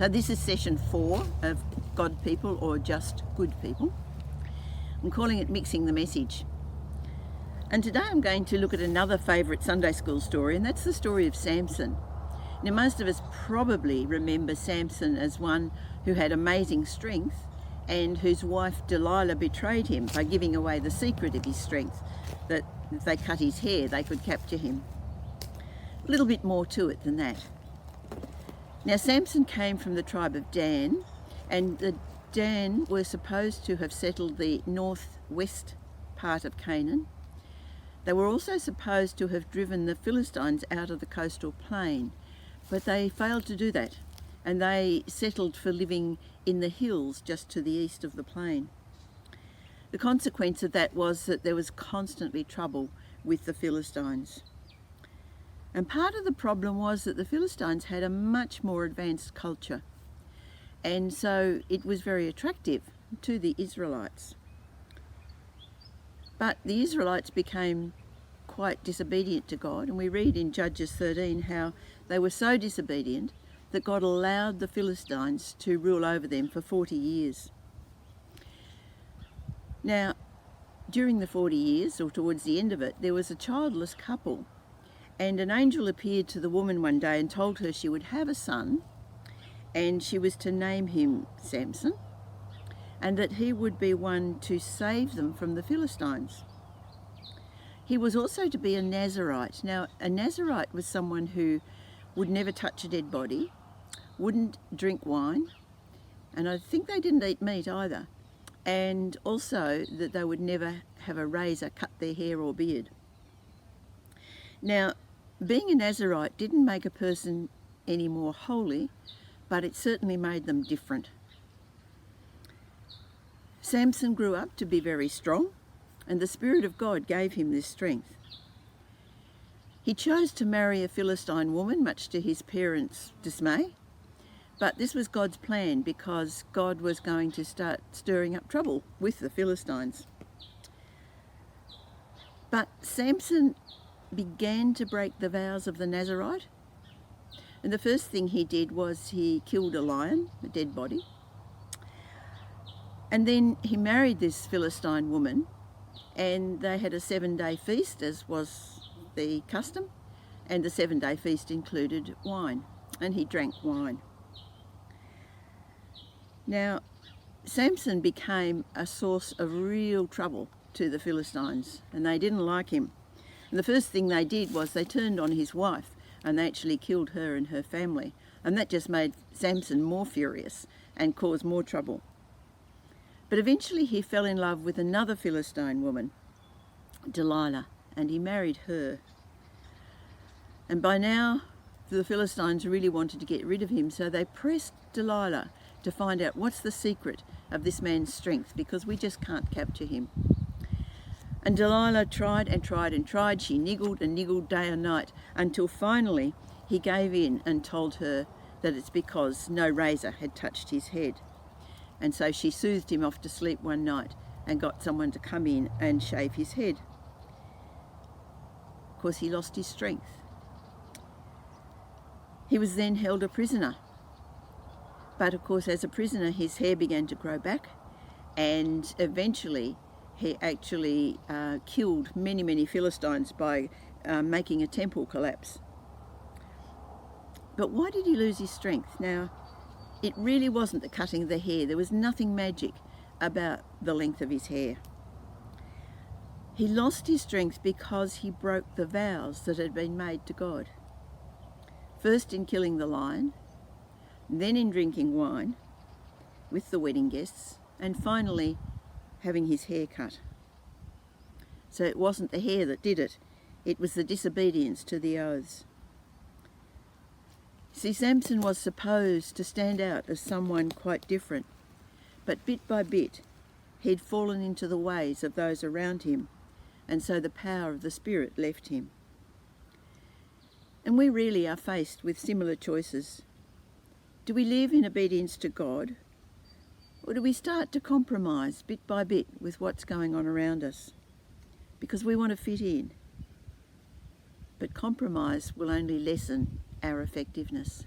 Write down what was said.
So this is session 4 of God People, or just good people. I'm calling it Mixing the Message. And today I'm going to look at another favourite Sunday school story, and that's the story of Samson. Now, most of us probably remember Samson as one who had amazing strength and whose wife Delilah betrayed him by giving away the secret of his strength, that if they cut his hair they could capture him. A little bit more to it than that. Now, Samson came from the tribe of Dan, and the Dan were supposed to have settled the northwest part of Canaan. They were also supposed to have driven the Philistines out of the coastal plain, but they failed to do that, and they settled for living in the hills just to the east of the plain. The consequence of that was that there was constantly trouble with the Philistines. And part of the problem was that the Philistines had a much more advanced culture, and so it was very attractive to the Israelites. But the Israelites became quite disobedient to God, and we read in Judges 13 how they were so disobedient that God allowed the Philistines to rule over them for 40 years. Now, during the 40 years, or towards the end of it, there was a childless couple, and an angel appeared to the woman one day and told her she would have a son, and she was to name him Samson, and that he would be one to save them from the Philistines. He was also to be a Nazirite. Now, a Nazirite was someone who would never touch a dead body, wouldn't drink wine, and I think they didn't eat meat either, and also that they would never have a razor cut their hair or beard. Now, being a Nazirite didn't make a person any more holy, but it certainly made them different. Samson grew up to be very strong, and the Spirit of God gave him this strength. He chose to marry a Philistine woman, much to his parents' dismay, but this was God's plan because God was going to start stirring up trouble with the Philistines. But Samson began to break the vows of the Nazirite, and the first thing he did was he killed a lion, a dead body, and then he married this Philistine woman, and they had a 7-day feast, as was the custom, and the 7-day feast included wine, and he drank wine. Now, Samson became a source of real trouble to the Philistines, and they didn't like him. And the first thing they did was they turned on his wife, and they actually killed her and her family, and that just made Samson more furious and caused more trouble. But eventually he fell in love with another Philistine woman, Delilah, and he married her. And by now the Philistines really wanted to get rid of him, so they pressed Delilah to find out what's the secret of this man's strength, because we just can't capture him. And Delilah tried and tried and tried. She niggled and niggled day and night until finally he gave in and told her that it's because no razor had touched his head. And so she soothed him off to sleep one night and got someone to come in and shave his head. Of course, he lost his strength. He was then held a prisoner. But of course, as a prisoner, his hair began to grow back, and eventually he actually killed many Philistines by making a temple collapse. But why did he lose his strength? Now, it really wasn't the cutting of the hair. There was nothing magic about the length of his hair. He lost his strength because he broke the vows that had been made to God. First in killing the lion, then in drinking wine with the wedding guests, and finally having his hair cut. So it wasn't the hair that did it, it was the disobedience to the oaths. See, Samson was supposed to stand out as someone quite different, but bit by bit he'd fallen into the ways of those around him, and so the power of the Spirit left him. And we really are faced with similar choices. Do we live in obedience to God, or do we start to compromise bit by bit with what's going on around us? Because we want to fit in. But compromise will only lessen our effectiveness.